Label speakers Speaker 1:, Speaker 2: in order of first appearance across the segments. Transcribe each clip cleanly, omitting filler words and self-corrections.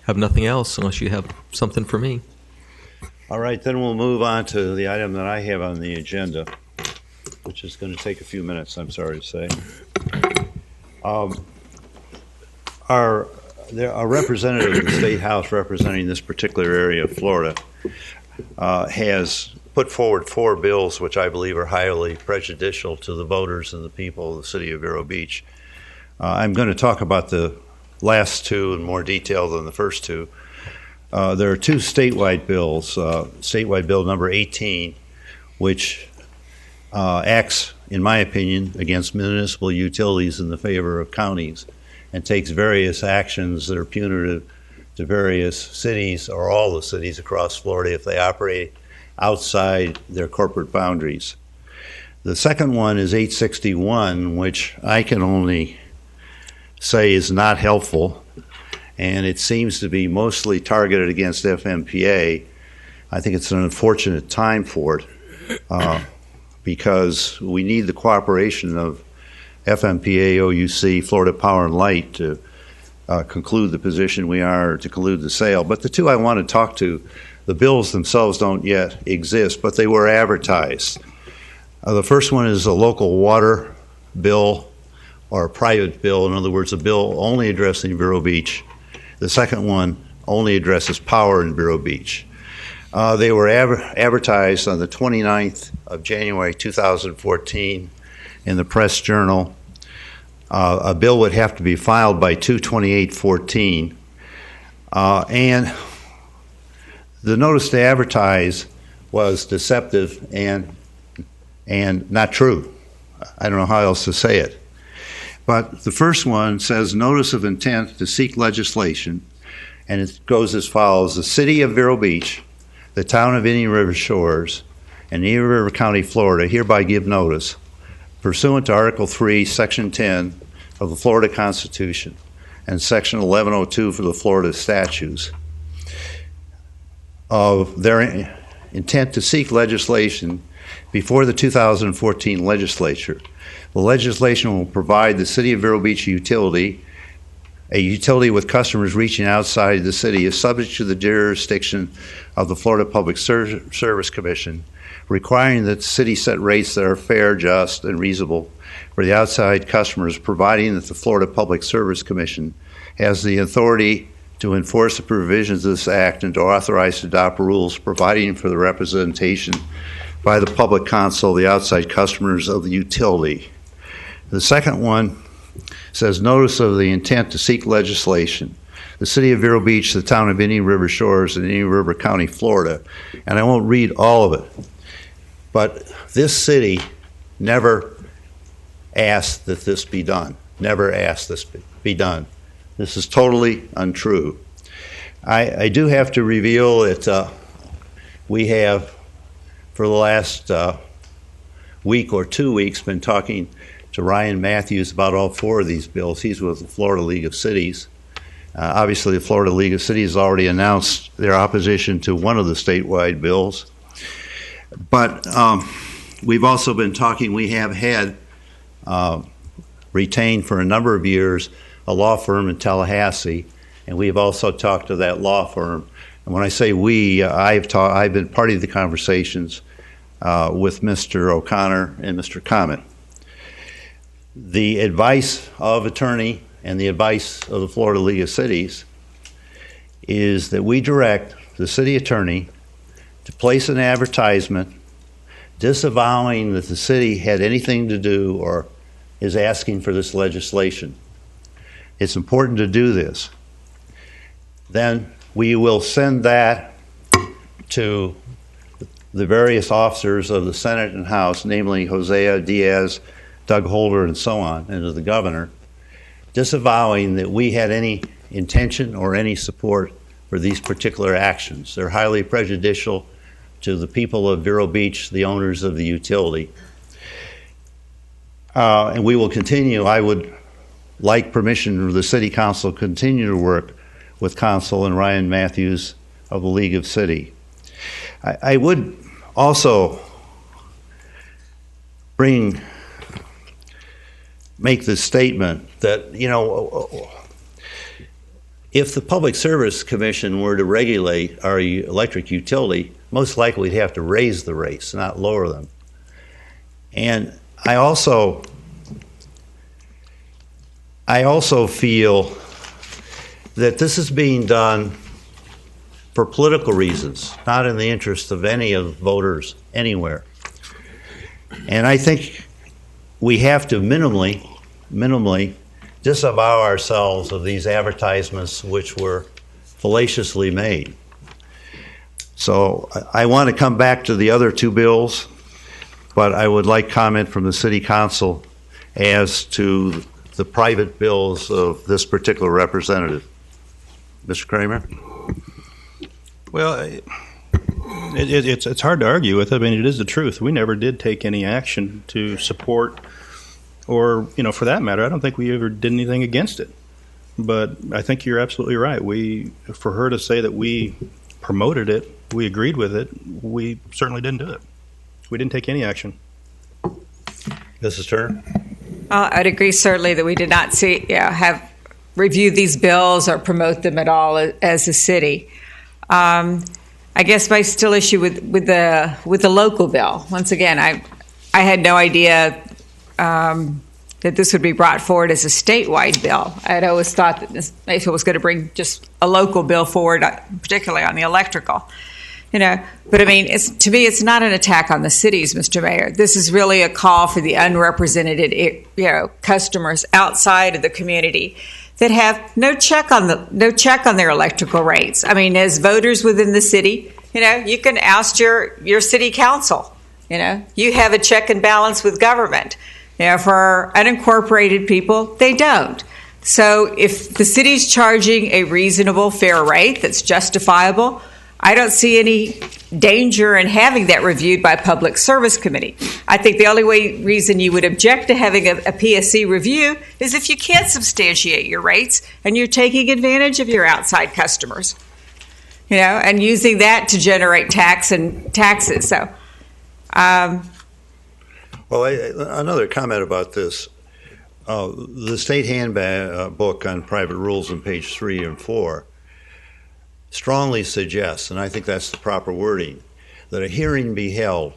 Speaker 1: have nothing else unless you have something for me.
Speaker 2: All right, then we'll move on to the item that I have on the agenda, which is going to take a few minutes, I'm sorry to say. Our representative of the State House representing this particular area of Florida has put forward 4 bills which I believe are highly prejudicial to the voters and the people of the city of Vero Beach. I'm going to talk about the last 2 in more detail than the first 2. There are 2 statewide bills, statewide bill number 18, which acts, in my opinion, against municipal utilities in the favor of counties and takes various actions that are punitive to various cities or all the cities across Florida if they operate outside their corporate boundaries. The second one is 861, which I can only say is not helpful, and it seems to be mostly targeted against FMPA. I think it's an unfortunate time for it because we need the cooperation of FMPA, OUC, Florida Power and Light to conclude the position we are, to conclude the sale. But the 2 I want to talk to, the bills themselves don't yet exist, but they were advertised. The first one is a local water bill or a private bill, in other words, a bill only addressing Vero Beach. The second one only addresses power in Vero Beach. They were advertised on the 29th of January 2014 in the Press Journal. A bill would have to be filed by 2/28/14, and the notice to advertise was deceptive and not true. I don't know how else to say it. But the first one says notice of intent to seek legislation, and it goes as follows: the city of Vero Beach, the town of Indian River Shores, and Indian River County, Florida, hereby give notice, pursuant to Article 3, Section 10 of the Florida Constitution and Section 1102 for the Florida statutes, of their intent to seek legislation before the 2014 legislature. The legislation will provide the city of Vero Beach a utility with customers reaching outside the city is subject to the jurisdiction of the Florida Public Service Commission, requiring that the city set rates that are fair, just, and reasonable for the outside customers, providing that the Florida Public Service Commission has the authority to enforce the provisions of this act and to authorize to adopt rules providing for the representation by the public counsel, the outside customers of the utility. The second one says notice of the intent to seek legislation. The city of Vero Beach, the town of Indian River Shores, and Indian River County, Florida. And I won't read all of it, but this city never asked that this be done. Never asked this be done. This is totally untrue. I do have to reveal that we have, for the last week or 2 weeks, been talking to Ryan Matthews about all 4 of these bills. He's with the Florida League of Cities. Obviously, the Florida League of Cities already announced their opposition to one of the statewide bills. But we've also been talking, we have had retained for a number of years a law firm in Tallahassee, and we've also talked to that law firm. And when I say we, I've been part of the conversations with Mr. O'Connor and Mr. Comet. The advice of attorney and the advice of the Florida League of Cities is that we direct the city attorney to place an advertisement disavowing that the city had anything to do or is asking for this legislation. It's important to do this. Then we will send that to the various officers of the Senate and House, namely Hosea, Diaz, Doug Holder, and so on, and to the governor, disavowing that we had any intention or any support for these particular actions. They're highly prejudicial to the people of Vero Beach, the owners of the utility. And we will continue. I would like permission of the City Council to continue to work with Council and Ryan Matthews of the League of City. I would also make the statement that, if the Public Service Commission were to regulate our electric utility, most likely we'd have to raise the rates, not lower them. And I also feel that this is being done for political reasons, not in the interest of any of the voters anywhere. And I think we have to minimally disavow ourselves of these advertisements which were fallaciously made. So I want to come back to the other two bills, but I would like comment from the City Council as to the private bills of this particular representative. Mr. Kramer?
Speaker 3: Well, it's hard to argue with. I mean, it is the truth. We never did take any action to support, or, you know, for that matter, I don't think we ever did anything against it. But I think you're absolutely right. For her to say that we promoted it, we agreed with it, we certainly didn't do it. We didn't take any action.
Speaker 2: Mrs. Turner?
Speaker 4: I'd agree certainly that we did not have reviewed these bills or promote them at all as a city. I guess my still issue with the local bill. Once again, I had no idea that this would be brought forward as a statewide bill. I had always thought that if it was going to bring just a local bill forward, particularly on the electrical. You know, but I mean, to me, it's not an attack on the cities, Mr. Mayor. This is really a call for the unrepresented, customers outside of the community that have no check on their electrical rates. I mean, as voters within the city, you can ask your city council. You have a check and balance with government. For unincorporated people, they don't. So if the city's charging a reasonable, fair rate that's justifiable, I don't see any danger in having that reviewed by Public Service Committee. I think the only reason you would object to having a PSC review is if you can't substantiate your rates and you're taking advantage of your outside customers, and using that to generate taxes. So,
Speaker 2: well, another comment about this. The state handbook on private rules on page 3 and 4 strongly suggests, and I think that's the proper wording, that a hearing be held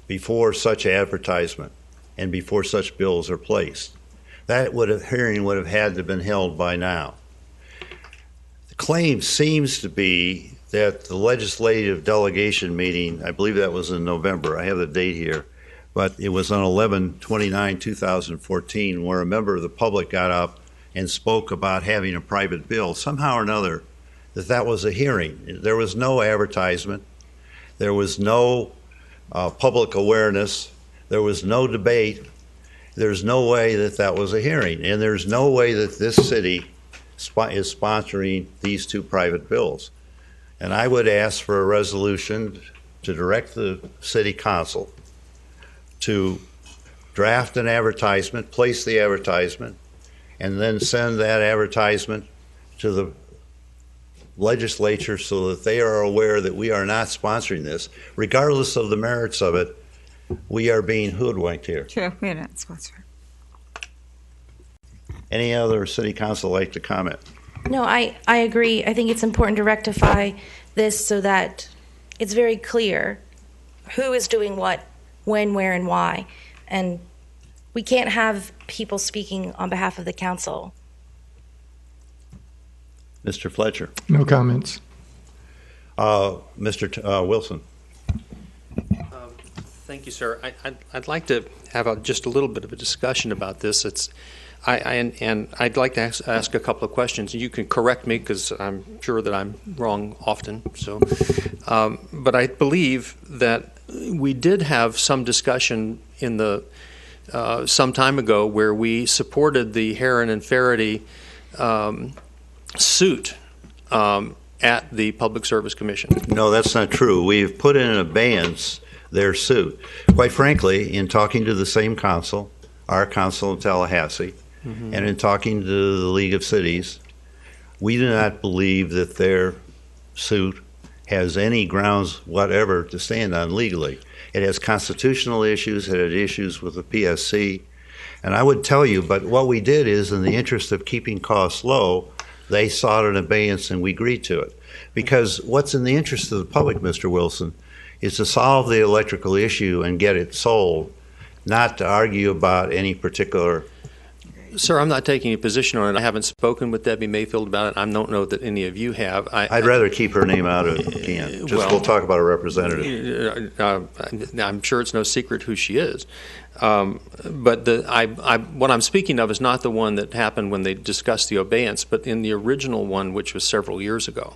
Speaker 2: before such advertisement and before such bills are placed. Hearing would have had to have been held by now. The claim seems to be that the legislative delegation meeting, I believe that was in November, I have the date here, but it was on 11/29/2014, where a member of the public got up and spoke about having a private bill. Somehow or another, that was a hearing. There was no advertisement. There was no public awareness. There was no debate. There's no way that was a hearing. And there's no way that this city is sponsoring these two private bills. And I would ask for a resolution to direct the city council to draft an advertisement, place the advertisement, and then send that advertisement to the legislature so that they are aware that we are not sponsoring this. Regardless of the merits of it, we are being hoodwinked here.
Speaker 4: True, we're not sponsoring.
Speaker 2: Any other city council like to comment?
Speaker 5: No, I agree. I think it's important to rectify this so that it's very clear who is doing what, when, where, and why. And we can't have people speaking on behalf of the council.
Speaker 2: Mr. Fletcher.
Speaker 6: No comments.
Speaker 2: Mr. Wilson.
Speaker 1: Thank you, sir. I'd like to have just a little bit of a discussion about this. And I'd like to ask a couple of questions. You can correct me because I'm sure that I'm wrong often. So, but I believe that we did have some discussion in some time ago where we supported the Heron and Faraday suit at the Public Service Commission.
Speaker 2: No, that's not true. We've put in abeyance their suit. Quite frankly, in talking to the same council, our council in Tallahassee, and in talking to the League of Cities, we do not believe that their suit has any grounds whatever to stand on legally. It has constitutional issues, it had issues with the PSC, and I would tell you, but what we did is, in the interest of keeping costs low, They sought an abeyance and we agreed to it. Because what's in the interest of the public, Mr. Wilson, is to solve the electrical issue and get it sold, not to argue about any particular.
Speaker 1: Sir, I'm not taking a position on it. I haven't spoken with Debbie Mayfield about it. I don't know that any of you have.
Speaker 2: I'd rather keep her name out of it if we can. We'll talk about a representative.
Speaker 1: I'm sure it's no secret who she is. But what I'm speaking of is not the one that happened when they discussed the abeyance, but in the original one, which was several years ago.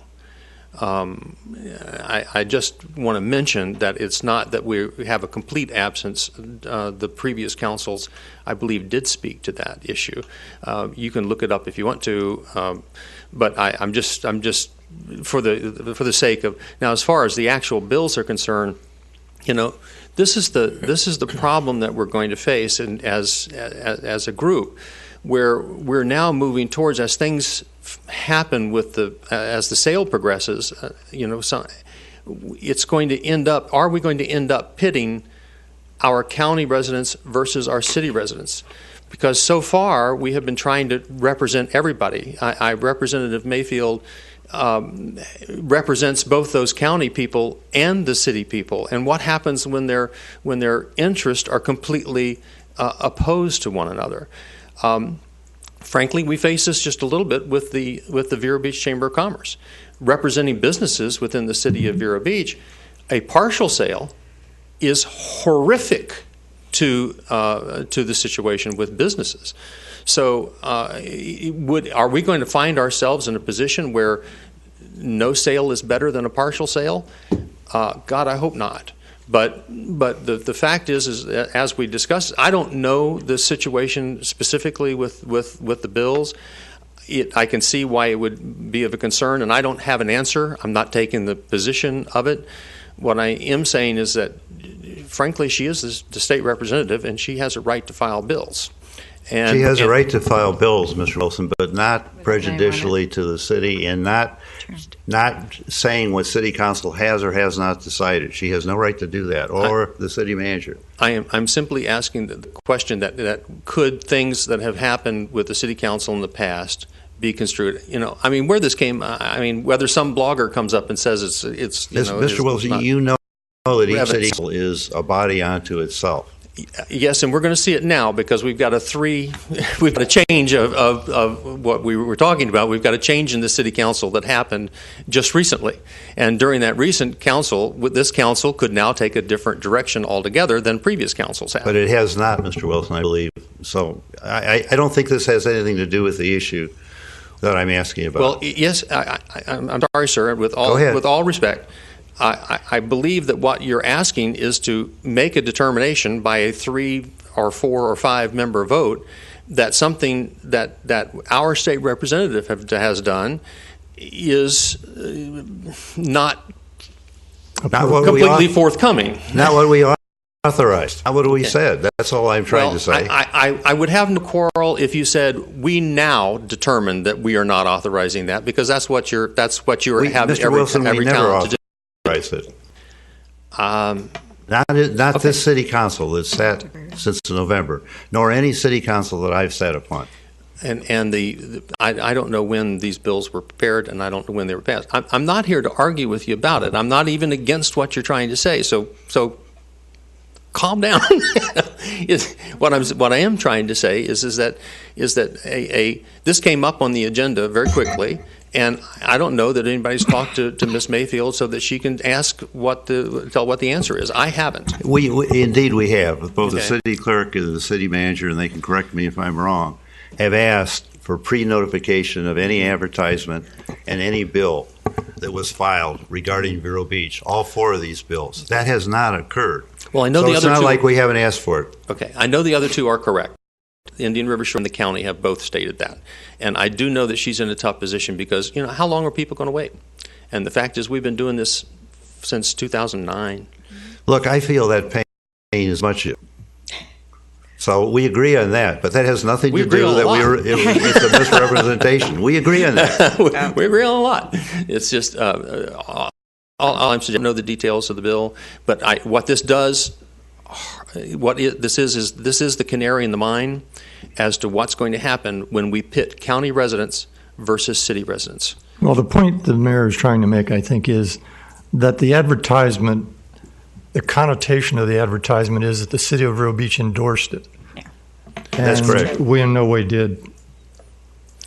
Speaker 1: I just want to mention that it's not that we have a complete absence. The previous councils, I believe, did speak to that issue. You can look it up if you want to, but I'm just for the sake of now. As far as the actual bills are concerned, this is the problem that we're going to face, and as a group, where we're now moving towards, as things happen with as the sale progresses, it's going to end up. Are we going to end up pitting our county residents versus our city residents? Because so far we have been trying to represent everybody. Representative Mayfield represents both those county people and the city people. And what happens when their interests are completely opposed to one another? Frankly, we face this just a little bit with the Vero Beach Chamber of Commerce. Representing businesses within the city of Vero Beach, a partial sale is horrific to the situation with businesses. So are we going to find ourselves in a position where no sale is better than a partial sale? God, I hope not. But the fact is as we discussed, I don't know the situation specifically with the bills. I can see why it would be of a concern, and I don't have an answer. I'm not taking the position of it. What I am saying is that, frankly, she is the state representative, and she has a right to file bills.
Speaker 2: She has a right to file bills, Mr. Wilson, but not prejudicially to the city, and not saying what city council has or has not decided. She has no right to do that, or the city manager.
Speaker 1: I'm simply asking the question that could things that have happened with the city council in the past be construed? Where this came. Whether some blogger comes up and says it's
Speaker 2: Mr. Wilson, you know that each city council is a body unto itself.
Speaker 1: Yes, and we're going to see it now because we've got a change of what we were talking about. We've got a change in the city council that happened just recently. And during that recent council, this council could now take a different direction altogether than previous councils have.
Speaker 2: But it has not, Mr. Wilson, I believe. So I don't think this has anything to do with the issue that I'm asking about.
Speaker 1: Well, yes, I'm sorry, sir, with all respect. I believe that what you're asking is to make a determination by a 3 or 4 or 5 member vote that something that our state representative has done is not completely forthcoming.
Speaker 2: Not what we authorized. Not what we said. That's all I'm trying to say.
Speaker 1: I would have no quarrel if you said we now determined that we are not authorizing that, because that's what you're having
Speaker 2: Mr. Wilson,
Speaker 1: every town to do.
Speaker 2: It. Not this city council that's sat since November, nor any city council that I've sat upon.
Speaker 1: And I don't know when these bills were prepared, and I don't know when they were passed. I'm not here to argue with you about it. I'm not even against what you're trying to say. So calm down. What I am trying to say is that this came up on the agenda very quickly. And I don't know that anybody's talked to Ms. Mayfield so that she can ask tell what the answer is. I haven't.
Speaker 2: Indeed we have. Both the city clerk and the city manager, and they can correct me if I'm wrong, have asked for pre-notification of any advertisement and any bill that was filed regarding Vero Beach. All 4 of these bills. That has not occurred.
Speaker 1: Well, I know
Speaker 2: so
Speaker 1: the other 2.
Speaker 2: It's not like we haven't asked for it.
Speaker 1: Okay, I know the other 2 are correct. The Indian River Shore and the county have both stated that. And I do know that she's in a tough position because, how long are people going to wait? And the fact is we've been doing this since 2009.
Speaker 2: Look, I feel that pain as much as you. So we agree on that, but that has nothing to do that it's a misrepresentation. We agree on that.
Speaker 1: We agree on a lot. It's just all I'm suggesting, I don't know the details of the bill, but what this does, this is the canary in the mine as to what's going to happen when we pit county residents versus city residents?
Speaker 6: Well, the point the mayor is trying to make, I think, is that the advertisement, the connotation of the advertisement is that the city of Vero Beach endorsed it.
Speaker 4: Yeah.
Speaker 2: That's
Speaker 6: And
Speaker 2: correct.
Speaker 6: we in no way did.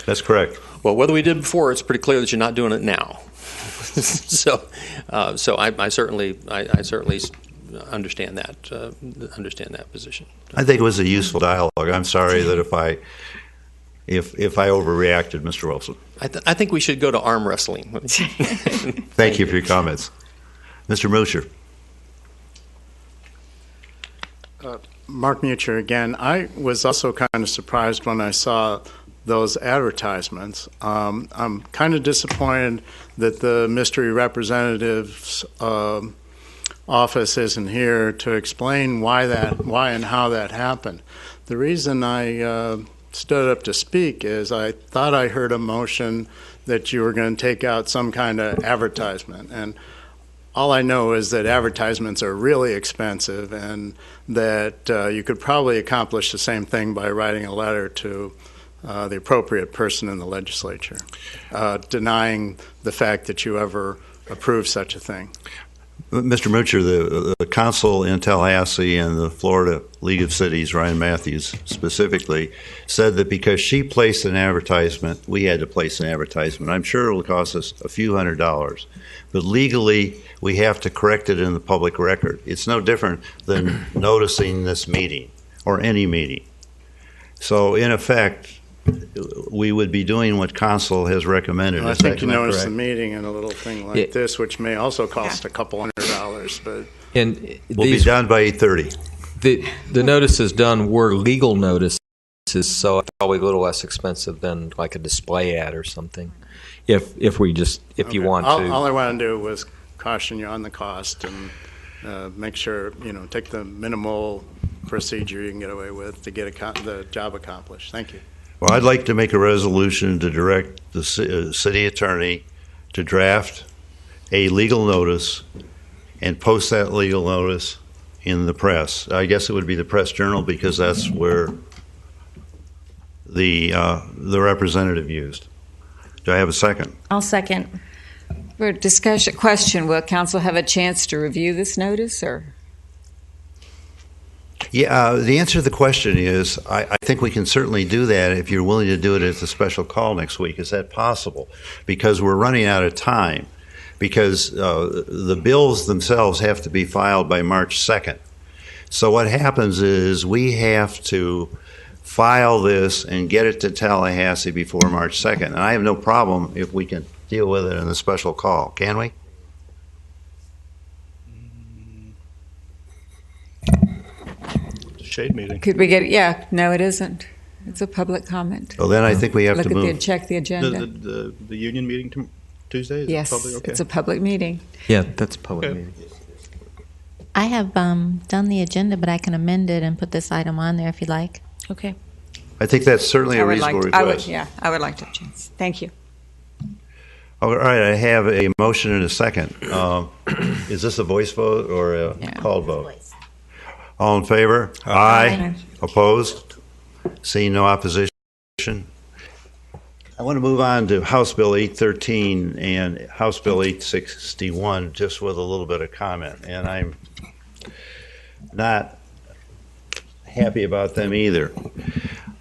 Speaker 2: That's correct.
Speaker 1: Well, whether we did before, it's pretty clear that you're not doing it now. So I certainly understand that position.
Speaker 2: I think it was a useful dialogue. I'm sorry that if I overreacted, Mr. Wilson.
Speaker 1: I think we should go to arm wrestling.
Speaker 2: Thank you for your comments. Mr. Musher.
Speaker 7: Mark Mucher again. I was also kind of surprised when I saw those advertisements. I'm kind of disappointed that the mystery representative's office isn't here to explain why and how that happened. The reason I stood up to speak is I thought I heard a motion that you were going to take out some kind of advertisement, and all I know is that advertisements are really expensive, and that you could probably accomplish the same thing by writing a letter to the appropriate person in the legislature, denying the fact that you ever approved such a thing.
Speaker 2: Mr. Mucher, the consul in Tallahassee and the Florida League of Cities, Ryan Matthews specifically, said that because she placed an advertisement, we had to place an advertisement. I'm sure it will cost us a few $100s, but legally we have to correct it in the public record. It's no different than noticing this meeting or any meeting. So in effect, we would be doing what consul has recommended.
Speaker 7: I
Speaker 2: Is that
Speaker 7: think you
Speaker 2: not
Speaker 7: noticed the
Speaker 2: correct?
Speaker 7: meeting in a little thing like
Speaker 8: Yeah.
Speaker 7: this, which may also cost a couple $100s, but
Speaker 8: And
Speaker 2: We'll be
Speaker 8: these,
Speaker 2: done by 8:30.
Speaker 8: the notices done were legal notices, so it's probably a little less expensive than like a display ad or something. If you
Speaker 7: okay.
Speaker 8: want
Speaker 7: all,
Speaker 8: to.
Speaker 7: all I want to do was caution you on the cost and make sure, take the minimal procedure you can get away with to get the job accomplished. Thank you.
Speaker 2: Well, I'd like to make a resolution to direct the city attorney to draft a legal notice and post that legal notice in the press. I guess it would be the Press Journal because that's where the representative used. Do I have a second?
Speaker 5: I'll second.
Speaker 4: For discussion question, will council have a chance to review this notice, or?
Speaker 2: Yeah, the answer to the question is I think we can certainly do that if you're willing to do it as a special call next week. Is that possible? Because we're running out of time. Because the bills themselves have to be filed by March 2nd. So what happens is we have to file this and get it to Tallahassee before March 2nd. And I have no problem if we can deal with it in a special call. Can we?
Speaker 3: Shade meeting.
Speaker 4: Could we get, yeah, no, it isn't. It's a public comment.
Speaker 2: Well, then I think we have
Speaker 4: Look
Speaker 2: to
Speaker 4: at
Speaker 2: move.
Speaker 4: check the agenda.
Speaker 3: The union meeting Tuesday? Is it
Speaker 4: Yes,
Speaker 3: public? Okay.
Speaker 4: it's a public meeting.
Speaker 8: Yeah, that's a public
Speaker 3: Okay.
Speaker 8: meeting.
Speaker 9: I have done the agenda, but I can amend it and put this item on there if you like.
Speaker 5: Okay.
Speaker 2: I think that's certainly a reasonable request.
Speaker 4: I would like to have a chance. Thank you.
Speaker 2: All right, I have a motion and a second. Is this a voice vote or a
Speaker 4: Yeah.
Speaker 2: called vote? All in favor? Aye. Opposed? Seeing no opposition? I want to move on to House Bill 813 and House Bill 861, just with a little bit of comment. And I'm not happy about them either.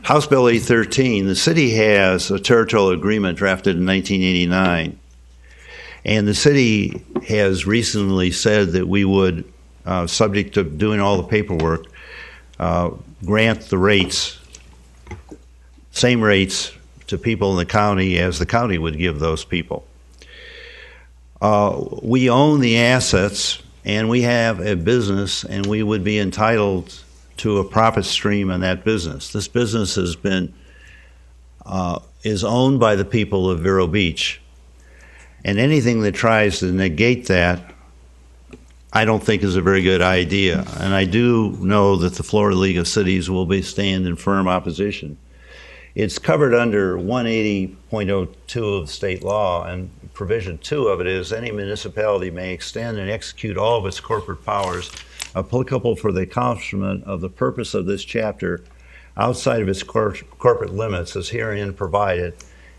Speaker 2: House Bill 813, the city has a territorial agreement drafted in 1989. And the city has recently said that we would, subject to doing all the paperwork, grant the rates, same rates to people in the county as the county would give those people. We own the assets and we have a business and we would be entitled to a profit stream on that business. This business has been, is owned by the people of Vero Beach. And anything that tries to negate that, I don't think is a very good idea. And I do know that the Florida League of Cities will stand in firm opposition. It's covered under 180.02 of state law, and provision 2 of it is any municipality may extend and execute all of its corporate powers applicable for the accomplishment of the purpose of this chapter outside of its corporate limits as herein provided,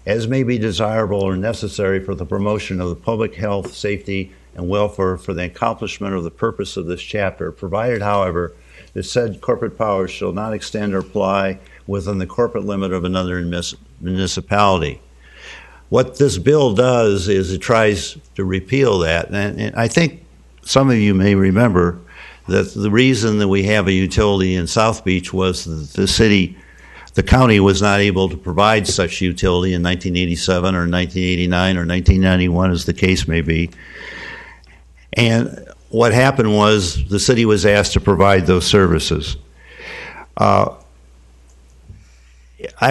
Speaker 2: as may be desirable or necessary for the promotion of the public health, safety, and welfare for the accomplishment of the purpose of this chapter, provided, however, that said corporate powers shall not extend or apply within the corporate limit of another municipality. What this bill does is it tries to repeal that, and I think some of you may remember that the reason that we have a utility in South Beach was that the county was not able to provide such utility in 1987 or 1989 or 1991, as the case may be. And what happened was the city was asked to provide those services. I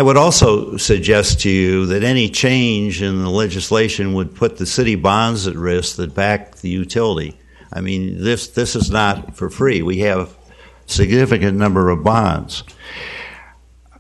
Speaker 2: would also suggest to you that any change in the legislation would put the city bonds at risk that back the utility. I mean, this is not for free. We have a significant number of bonds.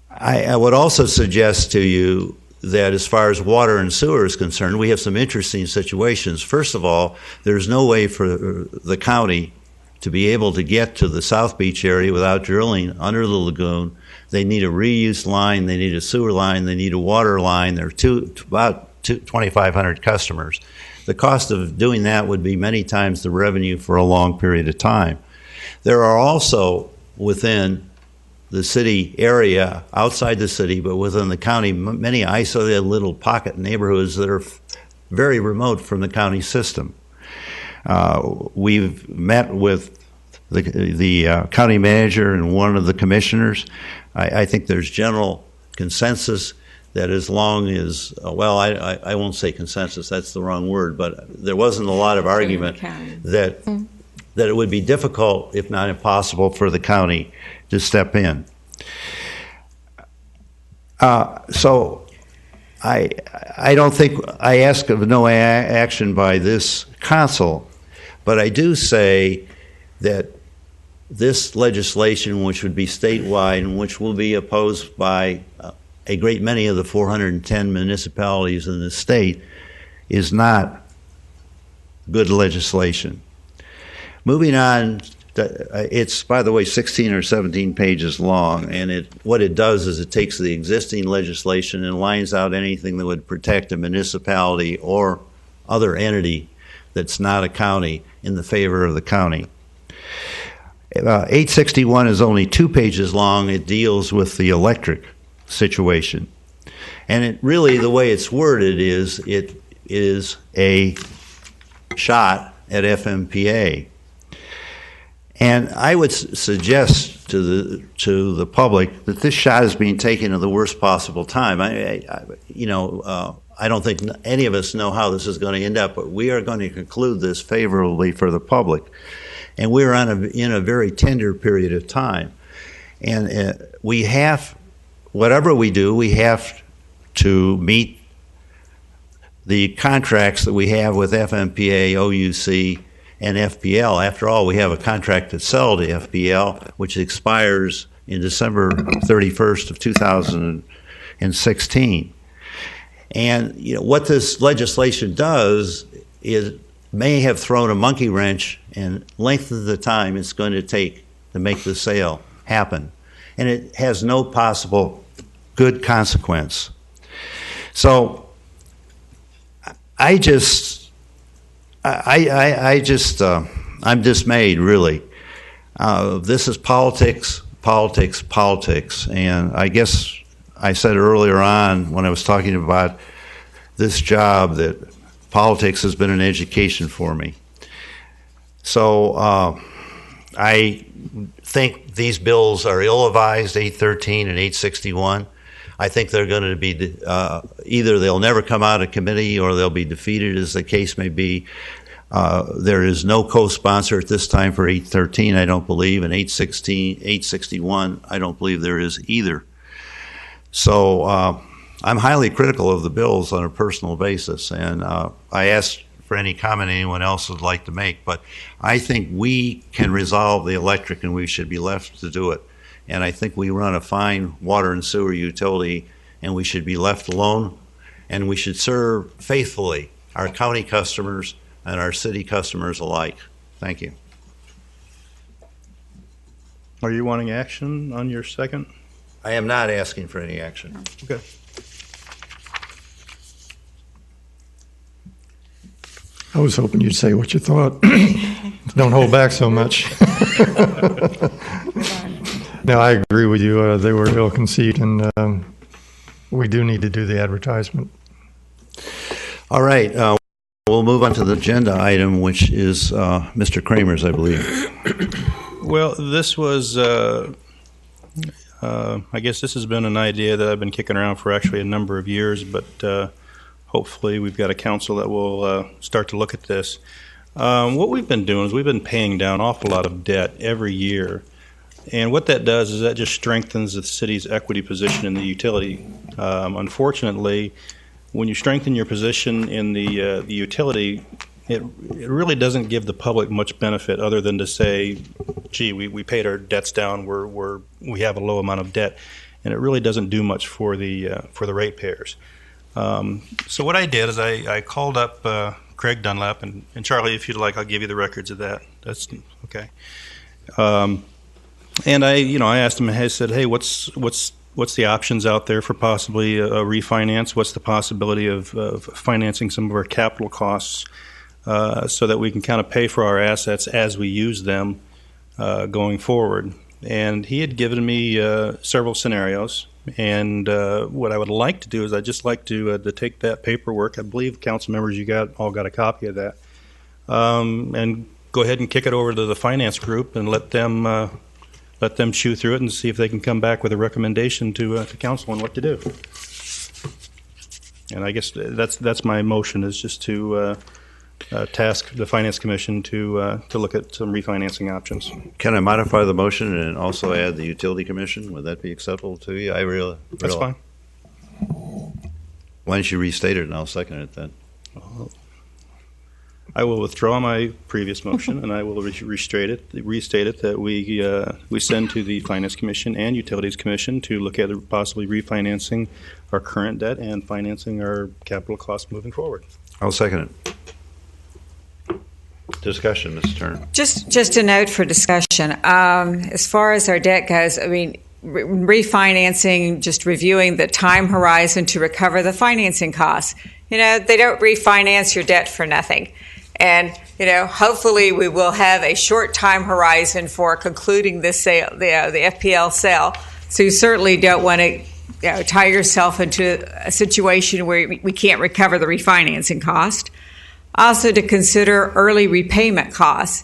Speaker 2: I would also suggest to you that as far as water and sewer is concerned, we have some interesting situations. First of all, there's no way for the county to be able to get to the South Beach area without drilling under the lagoon. They need a reuse line, they need a sewer line, they need a water line. There are about 2,500 customers. The cost of doing that would be many times the revenue for a long period of time. There are also within the city area, outside the city, but within the county, many isolated little pocket neighborhoods that are very remote from the county system. We've met with the county manager and one of the commissioners. I think there's general consensus that as long as, well, I won't say consensus, that's the wrong word, but there wasn't a lot of argument that it would be difficult, if not impossible, for the county to step in. So I don't think I ask of no action by this council, but I do say that this legislation, which would be statewide and which will be opposed by a great many of the 410 municipalities in the state, is not good legislation. Moving on, it's, by the way, 16 or 17 pages long, and what it does is it takes the existing legislation and lines out anything that would protect a municipality or other entity that's not a county in the favor of the county. 861 is only 2 pages long. It deals with the electric situation. And it really, the way it's worded is, it is a shot at FMPA. And I would suggest to the public that this shot is being taken at the worst possible time. I don't think any of us know how this is going to end up, but we are going to conclude this favorably for the public. And we're in a very tender period of time. And we have, whatever we do, we have to meet the contracts that we have with FMPA, OUC, and FPL. After all, we have a contract to sell to FPL, which expires in December 31st of 2016. And what this legislation does is may have thrown a monkey wrench and lengthened the time it's going to take to make the sale happen. And it has no possible good consequence. So I'm dismayed, really. This is politics, politics, politics. And I guess I said earlier on when I was talking about this job that politics has been an education for me. So I think these bills are ill-advised, 813 and 861. I think they're going to be either they'll never come out of committee or they'll be defeated, as the case may be. There is no co-sponsor at this time for 813, I don't believe, and 861, I don't believe there is either. So I'm highly critical of the bills on a personal basis, and I ask for any comment anyone else would like to make, but I think we can resolve the electric and we should be left to do it. And I think we run a fine water and sewer utility, and we should be left alone, and we should serve faithfully our county customers and our city customers alike. Thank you.
Speaker 3: Are you wanting action on your second?
Speaker 2: I am not asking for any action.
Speaker 3: Okay.
Speaker 6: I was hoping you'd say what you thought. Don't hold back so much. No, I agree with you. They were ill-conceived, and we do need to do the advertisement.
Speaker 2: All right, we'll move on to the agenda item, which is Mr. Kramer's, I believe.
Speaker 3: Well, this was, I guess this has been an idea that I've been kicking around for actually a number of years, but hopefully we've got a council that will start to look at this. What we've been doing is we've been paying down an awful lot of debt every year. And what that does is that just strengthens the city's equity position in the utility. Unfortunately, when you strengthen your position in the utility, it really doesn't give the public much benefit other than to say, gee, we paid our debts down, we have a low amount of debt, and it really doesn't do much for the ratepayers. So what I did is I called up Craig Dunlap, and Charlie, if you'd like, I'll give you the records of that. That's okay. And I asked him, I said, hey, what's the options out there for possibly a refinance? What's the possibility of financing some of our capital costs so that we can kind of pay for our assets as we use them going forward? And he had given me several scenarios. And what I would like to do is I'd just like to take that paperwork. I believe council members, you all got a copy of that, and go ahead and kick it over to the finance group and let them chew through it and see if they can come back with a recommendation to council on what to do. And I guess that's my motion, is just to task the Finance Commission to look at some refinancing options.
Speaker 2: Can I modify the motion and also add the Utility Commission? Would that be acceptable to you?
Speaker 3: That's fine.
Speaker 2: Why don't you restate it and I'll second it then?
Speaker 3: I will withdraw my previous motion, and I will restate it that we send to the Finance Commission and Utilities Commission to look at possibly refinancing our current debt and financing our capital costs moving forward.
Speaker 2: I'll second it. Discussion, Mr. Turner.
Speaker 4: Just a note for discussion. As far as our debt goes, I mean, refinancing, just reviewing the time horizon to recover the financing costs. They don't refinance your debt for nothing. And, hopefully we will have a short time horizon for concluding this sale, the FPL sale. So you certainly don't want to tie yourself into a situation where we can't recover the refinancing cost. Also to consider early repayment costs.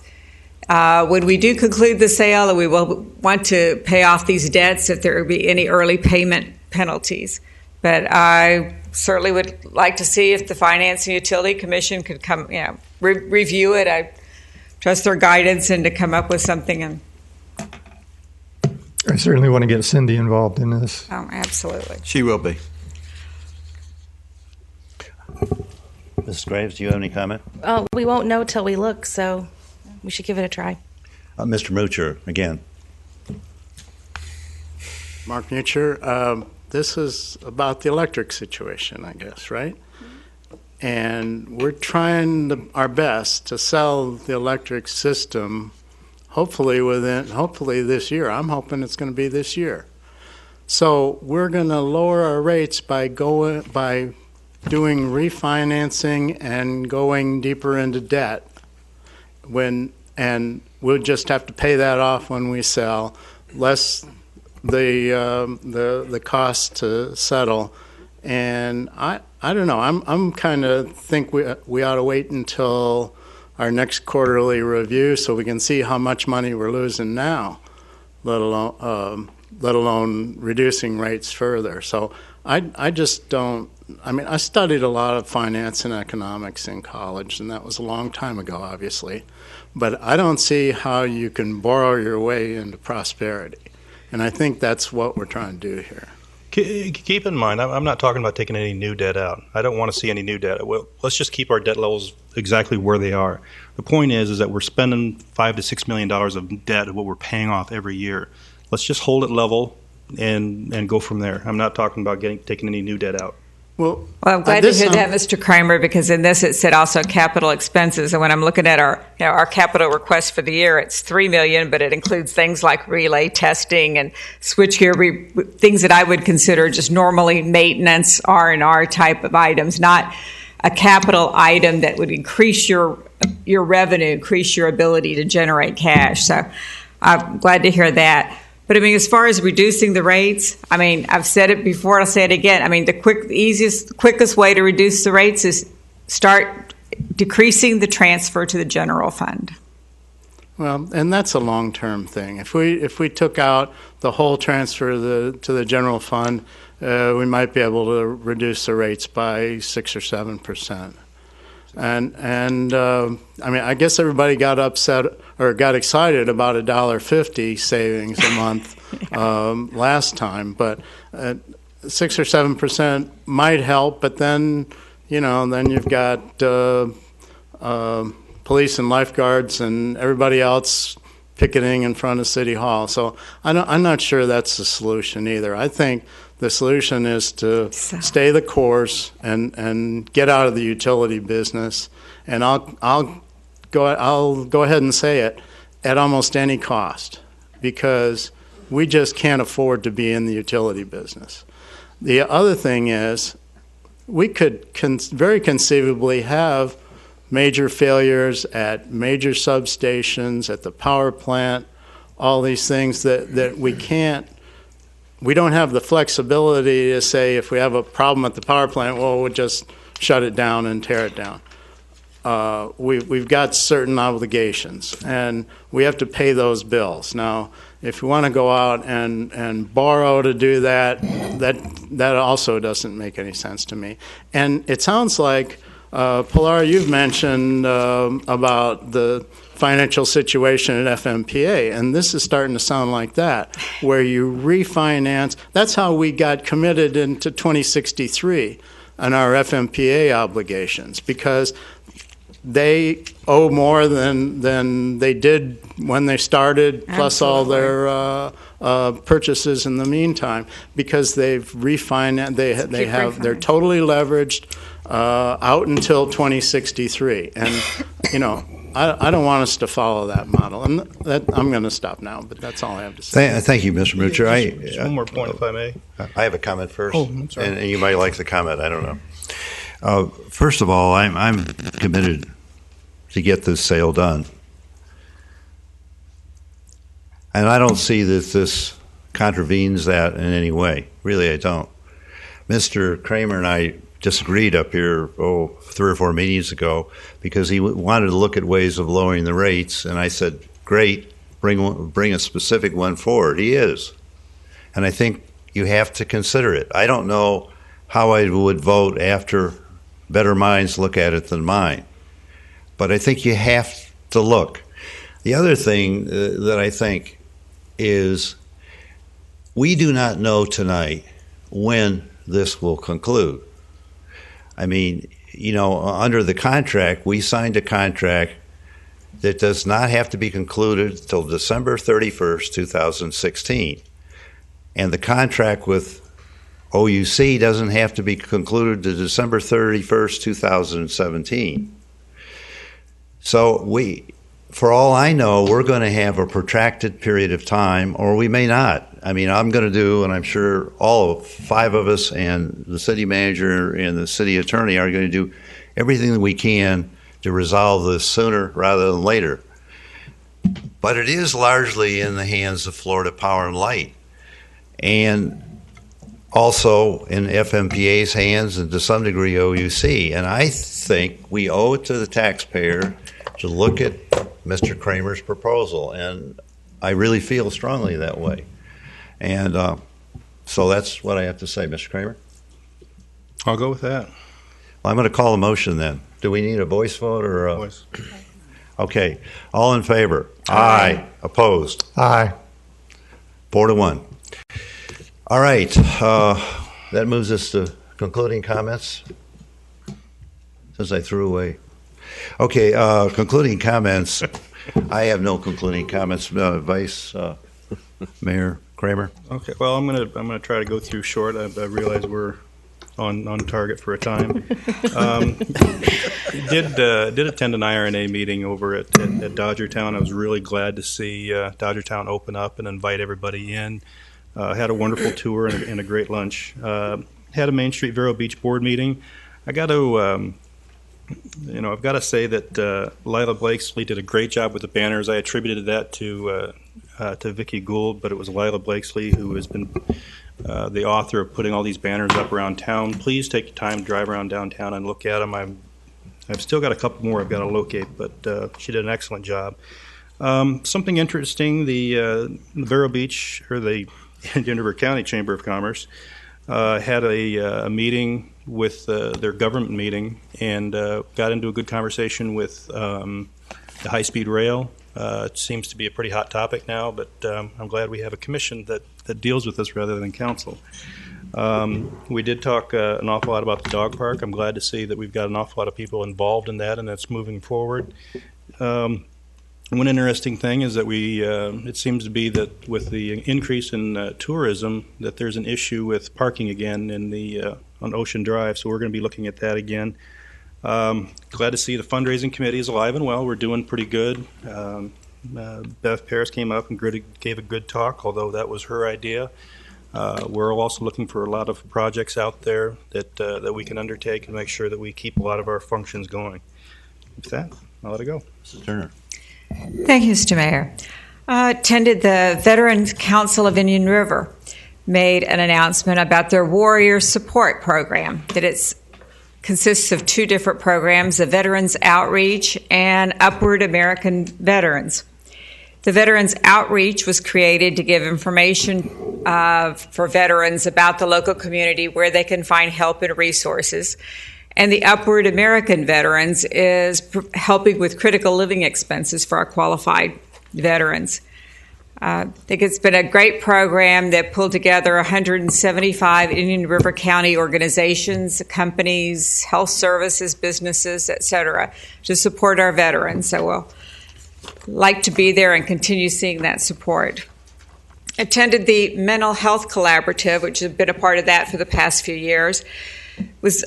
Speaker 4: When we do conclude the sale, we will want to pay off these debts if there be any early payment penalties. But I certainly would like to see if the Finance and Utility Commission could come, review it. I trust their guidance and to come up with something. And
Speaker 6: I certainly want to get Cindy involved in this.
Speaker 4: oh, absolutely.
Speaker 2: She will be. Mrs. Graves, do you have any comment?
Speaker 5: We won't know till we look, so we should give it a try.
Speaker 2: Mr. Mucher, again.
Speaker 7: Mark Mucher, this is about the electric situation, I guess, right? And we're trying our best to sell the electric system, hopefully this year. I'm hoping it's going to be this year. So we're going to lower our rates by doing refinancing and going deeper into debt. And we'll just have to pay that off when we sell, less the cost to settle. And I don't know. I'm kind of think we ought to wait until our next quarterly review so we can see how much money we're losing now, let alone reducing rates further. So I just don't. I mean, I studied a lot of finance and economics in college, and that was a long time ago, obviously. But I don't see how you can borrow your way into prosperity. And I think that's what we're trying to do here.
Speaker 3: Keep in mind, I'm not talking about taking any new debt out. I don't want to see any new debt. Well, let's just keep our debt levels exactly where they are. The point is that we're spending $5 to $6 million of debt of what we're paying off every year. Let's just hold it level and go from there. I'm not talking about taking any new debt out.
Speaker 4: Well, I'm glad to hear that, Mr. Kramer, because in this it said also capital expenses. And when I'm looking at our capital request for the year, it's $3 million, but it includes things like relay testing and switchgear, things that I would consider just normally maintenance R&R type of items, not a capital item that would increase your revenue, increase your ability to generate cash. So I'm glad to hear that. But I mean, as far as reducing the rates, I mean, I've said it before, I'll say it again. I mean, the quickest way to reduce the rates is start decreasing the transfer to the general fund.
Speaker 7: Well, and that's a long-term thing. If we took out the whole transfer to the general fund, we might be able to reduce the rates by 6 or 7%. And I mean, I guess everybody got upset or got excited about $1.50 savings a month last time, but 6 or 7% might help. But then, then you've got police and lifeguards and everybody else picketing in front of City Hall. So I'm not sure that's the solution either. I think the solution is to stay the course and get out of the utility business. And I'll go ahead and say it, at almost any cost, because we just can't afford to be in the utility business. The other thing is, we could very conceivably have major failures at major substations, at the power plant, all these things that we don't have the flexibility to say, if we have a problem at the power plant, well, we'll just shut it down and tear it down. We've got certain obligations, and we have to pay those bills. Now, if we want to go out and borrow to do that also doesn't make any sense to me. And it sounds like, Pilar, you've mentioned about the financial situation at FMPA, and this is starting to sound like that, where you refinance. That's how we got committed into 2063 on our FMPA obligations, because they owe more than they did when they started, plus all their purchases in the meantime, because they've refinanced. They're totally leveraged out until 2063, and I don't want us to follow that model. And I'm going to stop now, but that's all I have to say.
Speaker 2: Thank you, Mr. Moocher.
Speaker 3: Just one more point, if I may.
Speaker 2: I have a comment first.
Speaker 3: Oh, I'm sorry.
Speaker 2: And you might like the comment. I don't know. First of all, I'm committed to get this sale done. And I don't see that this contravenes that in any way. Really, I don't. Mr. Kramer and I disagreed up here, 3 or 4 meetings ago, because he wanted to look at ways of lowering the rates. And I said, great, bring a specific one forward. He is. And I think you have to consider it. I don't know how I would vote after better minds look at it than mine. But I think you have to look. The other thing that I think is, we do not know tonight when this will conclude. I mean, under the contract, we signed a contract that does not have to be concluded until December 31st, 2016. And the contract with OUC doesn't have to be concluded to December 31st, 2017. So for all I know, we're going to have a protracted period of time, or we may not. I mean, I'm going to do, and I'm sure all 5 of us and the city manager and the city attorney are going to do everything that we can to resolve this sooner rather than later. But it is largely in the hands of Florida Power and Light, and also in FMPA's hands, and to some degree OUC. And I think we owe it to the taxpayer to look at Mr. Kramer's proposal, and I really feel strongly that way. And so that's what I have to say, Mr. Kramer.
Speaker 3: I'll go with that.
Speaker 2: Well, I'm going to call a motion then. Do we need a voice vote or a...
Speaker 3: Voice.
Speaker 2: Okay. All in favor? Aye. Opposed?
Speaker 6: Aye.
Speaker 2: 4-1. All right. That moves us to concluding comments, since I threw away. Okay, concluding comments. I have no concluding comments. Vice Mayor Kramer.
Speaker 3: Okay. Well, I'm gonna try to go through short. I realize we're on target for a time. Did attend an IRNA meeting over at Dodgertown. I was really glad to see Dodgertown open up and invite everybody in. Had a wonderful tour and a great lunch. Had a Main Street Vero Beach board meeting. I got to I've got to say that Lila Blakesley did a great job with the banners. I attributed that to Vicki Gould, but it was Lila Blakesley who has been the author of putting all these banners up around town. Please take your time to drive around downtown and look at them. I've still got a couple more I've got to locate, but she did an excellent job. Something interesting, the Vero Beach, or the Indian River County Chamber of Commerce, had a meeting with their government meeting and got into a good conversation with the high-speed rail. It seems to be a pretty hot topic now, but I'm glad we have a commission that deals with this rather than council. We did talk an awful lot about the dog park. I'm glad to see that we've got an awful lot of people involved in that, and that's moving forward. One interesting thing is that it seems to be that with the increase in tourism, that there's an issue with parking again on Ocean Drive, so we're going to be looking at that again. Glad to see the fundraising committee is alive and well. We're doing pretty good. Beth Paris came up and gave a good talk, although that was her idea. We're also looking for a lot of projects out there that we can undertake and make sure that we keep a lot of our functions going. With that, I'll let it go.
Speaker 2: Mrs. Turner.
Speaker 4: Thank you, Mr. Mayor. Attended the Veterans Council of Indian River, made an announcement about their Warrior Support Program, that it consists of two different programs, the Veterans Outreach and Upward American Veterans. The Veterans Outreach was created to give information for veterans about the local community where they can find help and resources. And the Upward American Veterans is helping with critical living expenses for our qualified veterans. I think it's been a great program that pulled together 175 Indian River County organizations, companies, health services, businesses, et cetera, to support our veterans. So we'll like to be there and continue seeing that support. Attended the Mental Health Collaborative, which has been a part of that for the past few years. Was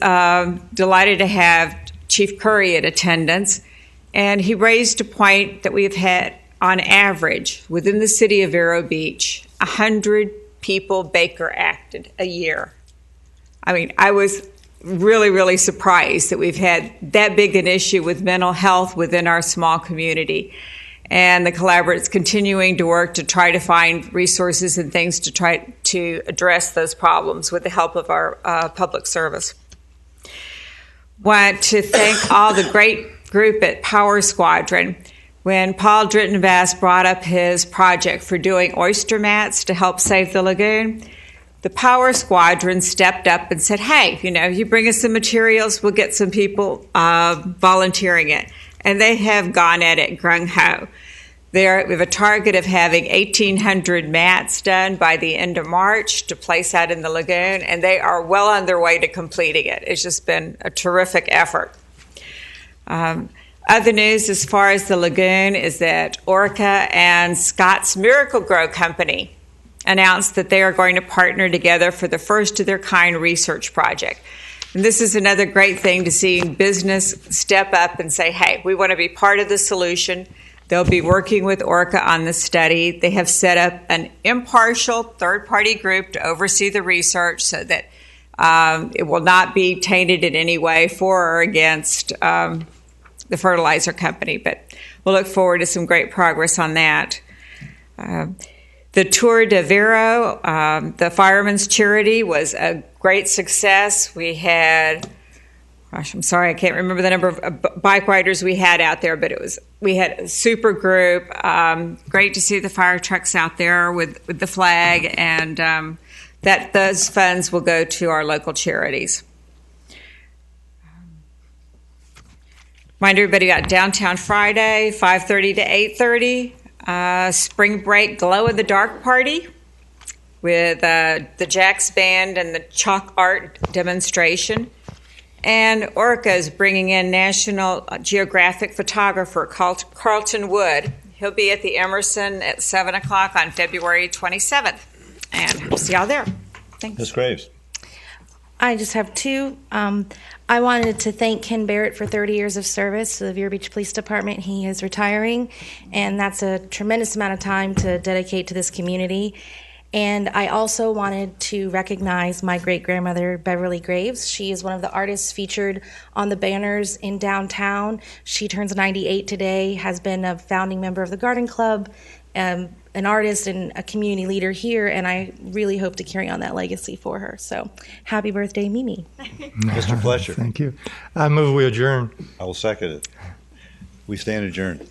Speaker 4: delighted to have Chief Curry in attendance, and he raised a point that we've had, on average, within the city of Vero Beach, 100 people Baker acted a year. I mean, I was really, really surprised that we've had that big an issue with mental health within our small community. And the collaborative is continuing to work to try to find resources and things to try to address those problems with the help of our public service. Want to thank all the great group at Power Squadron. When Paul Drittenbass brought up his project for doing oyster mats to help save the lagoon, the Power Squadron stepped up and said, hey, you bring us some materials, we'll get some people volunteering it. And they have gone at it gung-ho. We have a target of having 1,800 mats done by the end of March to place out in the lagoon, and they are well on their way to completing it. It's just been a terrific effort. Other news as far as the lagoon is that Orca and Scott's Miracle Grow Company announced that they are going to partner together for the first of their kind research project. And this is another great thing to see business step up and say, hey, we want to be part of the solution. They'll be working with Orca on the study. They have set up an impartial third-party group to oversee the research so that it will not be tainted in any way for or against the fertilizer company. But we'll look forward to some great progress on that. The Tour de Vero, the Fireman's Charity, was a great success. We had, I'm sorry, I can't remember the number of bike riders we had out there, but we had a super group. Great to see the fire trucks out there with the flag, and those funds will go to our local charities. Remind everybody about Downtown Friday, 5:30 to 8:30. Spring break glow-in-the-dark party with the Jax Band and the chalk art demonstration. And Orca is bringing in National Geographic photographer Carlton Wood. He'll be at the Emerson at 7 o'clock on February 27th. And we'll see y'all there. Thanks.
Speaker 2: Ms. Graves.
Speaker 5: I just have two. I wanted to thank Ken Barrett for 30 years of service to the Vero Beach Police Department. He is retiring, and that's a tremendous amount of time to dedicate to this community. And I also wanted to recognize my great-grandmother, Beverly Graves. She is one of the artists featured on the banners in downtown. She turns 98 today, has been a founding member of the Garden Club, an artist and a community leader here, and I really hope to carry on that legacy for her. So happy birthday, Mimi.
Speaker 2: Mr. Fletcher.
Speaker 6: Thank you. I move we adjourn.
Speaker 2: I will second it. We stand adjourned.